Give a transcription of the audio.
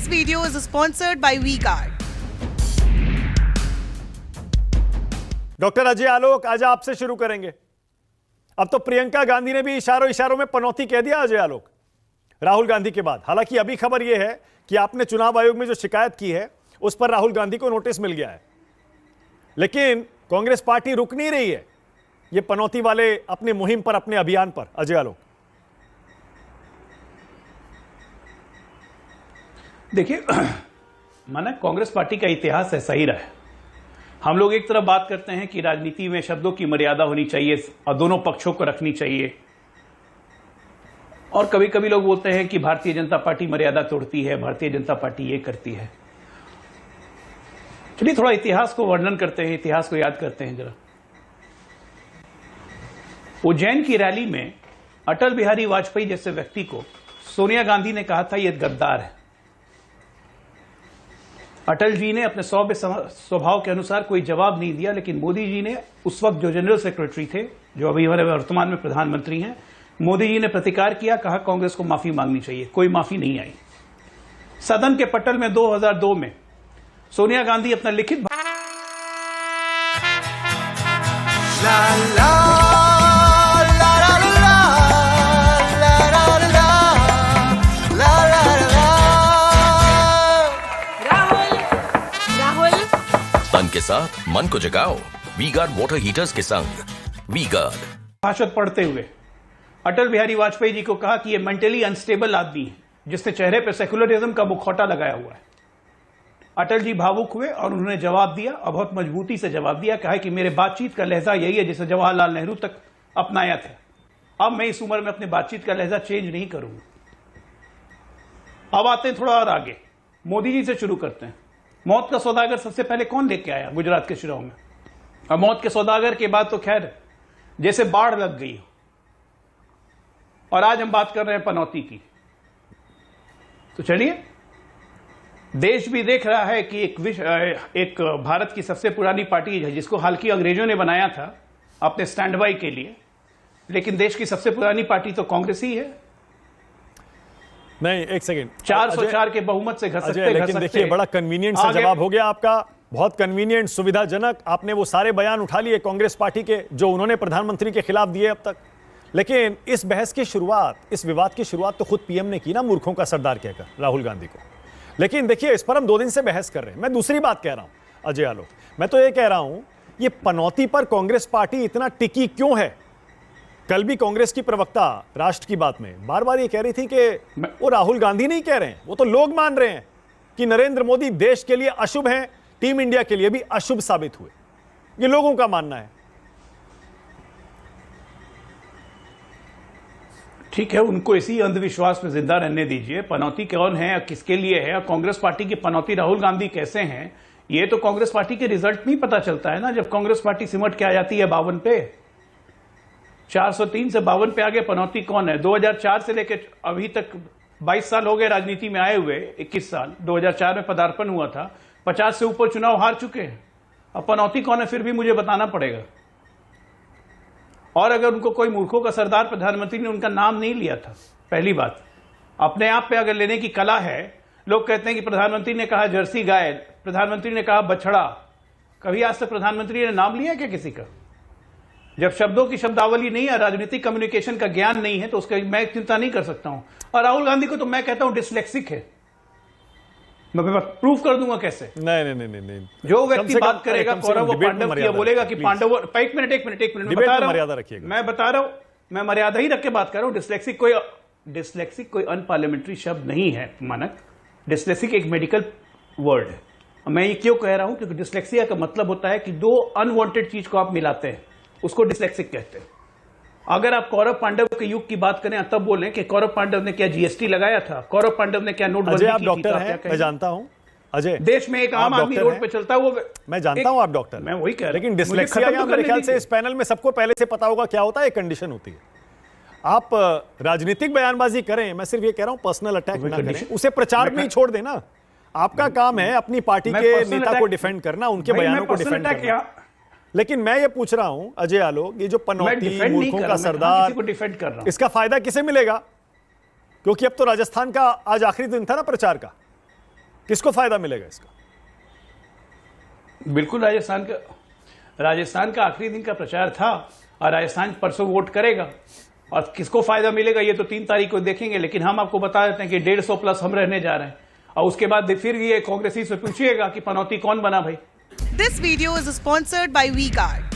This video is sponsored by V-Guard. Doctor Ajay Alok, आज आपसे शुरू करेंगे। अब तो प्रियंका गांधी ने भी इशारों इशारों में पनौती कह दिया अजय आलोक, राहुल गांधी के बाद। हालांकि अभी खबर यह है कि आपने चुनाव आयोग में जो शिकायत की है उस पर राहुल गांधी को नोटिस मिल गया है, लेकिन कांग्रेस पार्टी रुक नहीं रही है ये पनौती वाले अपने मुहिम पर, अपने अभियान पर। अजय आलोक, देखिए, माना कांग्रेस पार्टी का इतिहास ऐसा ही रहा है। हम लोग एक तरफ बात करते हैं कि राजनीति में शब्दों की मर्यादा होनी चाहिए और दोनों पक्षों को रखनी चाहिए, और कभी कभी लोग बोलते हैं कि भारतीय जनता पार्टी मर्यादा तोड़ती है, भारतीय जनता पार्टी ये करती है। चलिए थोड़ा इतिहास को वर्णन करते हैं, इतिहास को याद करते हैं जरा। उज्जैन की रैली में अटल बिहारी वाजपेयी जैसे व्यक्ति को सोनिया गांधी ने कहा था ये गद्दार है। अटल जी ने अपने सौम्य स्वभाव के अनुसार कोई जवाब नहीं दिया, लेकिन मोदी जी ने उस वक्त जो जनरल सेक्रेटरी थे, जो अभी हमारे वर्तमान में प्रधानमंत्री हैं, मोदी जी ने प्रतिकार किया, कहा कांग्रेस को माफी मांगनी चाहिए। कोई माफी नहीं आई। सदन के पटल में 2002 में सोनिया गांधी अपना लिखित तन के साथ मन को जगाओ वी-गार्ड वाटर हीटर्स के संग। वी-गार्ड भाषण पढ़ते हुए अटल बिहारी वाजपेयी जी को कहा कि ये मेंटली अनस्टेबल आदमी है, जिसने चेहरे पर सेकुलरिज्म का मुखौटा लगाया हुआ है। अटल जी भावुक हुए और उन्होंने जवाब दिया, और बहुत मजबूती से जवाब दिया। कहा कि मेरे बातचीत का लहजा यही है जिसे जवाहरलाल नेहरू तक अपनाया था। अब मैं इस उम्र में अपने बातचीत का लहजा चेंज नहीं करूंगा। अब आते हैं थोड़ा और आगे, मोदी जी से शुरू करते हैं। मौत का सौदागर सबसे पहले कौन लेके आया गुजरात के शिराओं में? और मौत के सौदागर के बाद तो खैर जैसे बाढ़ लग गई। और आज हम बात कर रहे हैं पनौती की। तो चलिए, देश भी देख रहा है कि एक भारत की सबसे पुरानी पार्टी है, जिसको हालांकि अंग्रेजों ने बनाया था अपने स्टैंड बाई के लिए, लेकिन देश की सबसे पुरानी पार्टी तो कांग्रेस ही है। नहीं, एक सेकंड, 404 के बहुमत से लेकिन देखिए, बड़ा कन्वीनियंट सा जवाब हो गया आपका, बहुत कन्वीनियंट, सुविधाजनक। आपने वो सारे बयान उठा लिए कांग्रेस पार्टी के जो उन्होंने प्रधानमंत्री के खिलाफ दिए अब तक। लेकिन इस बहस की शुरुआत, इस विवाद की शुरुआत तो खुद पीएम ने की ना, मूर्खों का सरदार कहकर राहुल गांधी को। लेकिन देखिए, इस पर हम 2 दिन से बहस कर रहे हैं। मैं दूसरी बात कह रहा हूं अजय आलोक, मैं तो ये कह रहा हूं, ये पनौती पर कांग्रेस पार्टी इतना टिकी क्यों है? कल भी कांग्रेस की प्रवक्ता राष्ट्र की बात में बार बार ये कह रही थी कि वो राहुल गांधी नहीं कह रहे हैं, वो तो लोग मान रहे हैं कि नरेंद्र मोदी देश के लिए अशुभ हैं, टीम इंडिया के लिए भी अशुभ साबित हुए। ये लोगों का मानना है। ठीक है, उनको इसी अंधविश्वास में जिंदा रहने दीजिए। पनौती कौन है, किसके लिए है, और कांग्रेस पार्टी की पनौती राहुल गांधी कैसे हैं, ये तो कांग्रेस पार्टी के रिजल्ट में ही पता चलता है ना। जब कांग्रेस पार्टी सिमट के आ जाती है 52 पे, 403 से 52 पे आगे पनौती कौन है? 2004 से लेकर अभी तक 22 साल हो गए राजनीति में आए हुए, 21 साल, 2004 में पदार्पण हुआ था, 50 से ऊपर चुनाव हार चुके हैं। अब पनौती कौन है फिर भी मुझे बताना पड़ेगा। और अगर उनको कोई मूर्खों का सरदार, प्रधानमंत्री ने उनका नाम नहीं लिया था। पहली बात, अपने आप पे अगर लेने की कला है, लोग कहते हैं कि प्रधानमंत्री ने कहा जर्सी गाय, प्रधानमंत्री ने कहा बछड़ा। कभी आज तक प्रधानमंत्री ने नाम लिया क्या किसी का? जब शब्दों की शब्दावली नहीं है, राजनीतिक कम्युनिकेशन का ज्ञान नहीं है, तो उसका मैं चिंता नहीं कर सकता हूं। और राहुल गांधी को तो मैं कहता हूं डिसलेक्सिक है। मैं प्रूफ कर दूंगा कैसे। नहीं। जो व्यक्ति बात करेगा कौरव व पांडव की, बोलेगा कि पांडव, एक मिनट मैं बता रहा हूं, मैं मर्यादा ही रख के बात कर रहा हूं। डिसलेक्सिक कोई अनपार्लियामेंट्री शब्द नहीं है मानक। डिसलेक्सिक एक मेडिकल वर्ड है। मैं ये क्यों कह रहा हूं? क्योंकि डिसलेक्सिया का मतलब होता है कि 2 अनवांटेड चीज को आप मिलाते हैं, उसको डिसलेक्सिक कहते हैं। अगर आप कौरव पांडव के युग की बात करें तब बोलें कि कौरव पांडव ने क्या जीएसटी लगाया था, कौरव पांडव ने क्या नोटबंदी की थी। आप डॉक्टर हैं, मैं जानता हूं अजय। देश में एक आम आदमी रोड पे चलता है, वो मैं जानता हूं आप डॉक्टर, मैं वही कह रहा हूं। लेकिन डिसलेक्सिया का मेरे ख्याल से इस पैनल में सबको पहले से पता होगा क्या होता है, एक कंडीशन होती है। आप राजनीतिक बयानबाजी करें, मैं सिर्फ ये कह रहा हूं पर्सनल अटैक ना करें, उसे प्रचार में ही छोड़ देना। आपका काम है अपनी पार्टी के नेता को डिफेंड करना, उनके बयानों को डिफेंड करना। लेकिन मैं ये पूछ रहा हूं अजय आलोक, ये जो पनौती, मूर्खों का सरदार, डिफेंड कर रहा हूं, इसका फायदा किसे मिलेगा? क्योंकि अब तो राजस्थान का आज आखिरी दिन था ना प्रचार का। किसको फायदा मिलेगा इसका? बिल्कुल, राजस्थान का आखिरी दिन का प्रचार था और राजस्थान परसों वोट करेगा और किसको फायदा मिलेगा ये तो 3 तारीख को देखेंगे। लेकिन हम आपको बता देते हैं कि 150 प्लस हम रहने जा रहे हैं और उसके बाद फिर ये कांग्रेसी से पूछिएगा कि पनौती कौन बना भाई। This video is sponsored by V guard.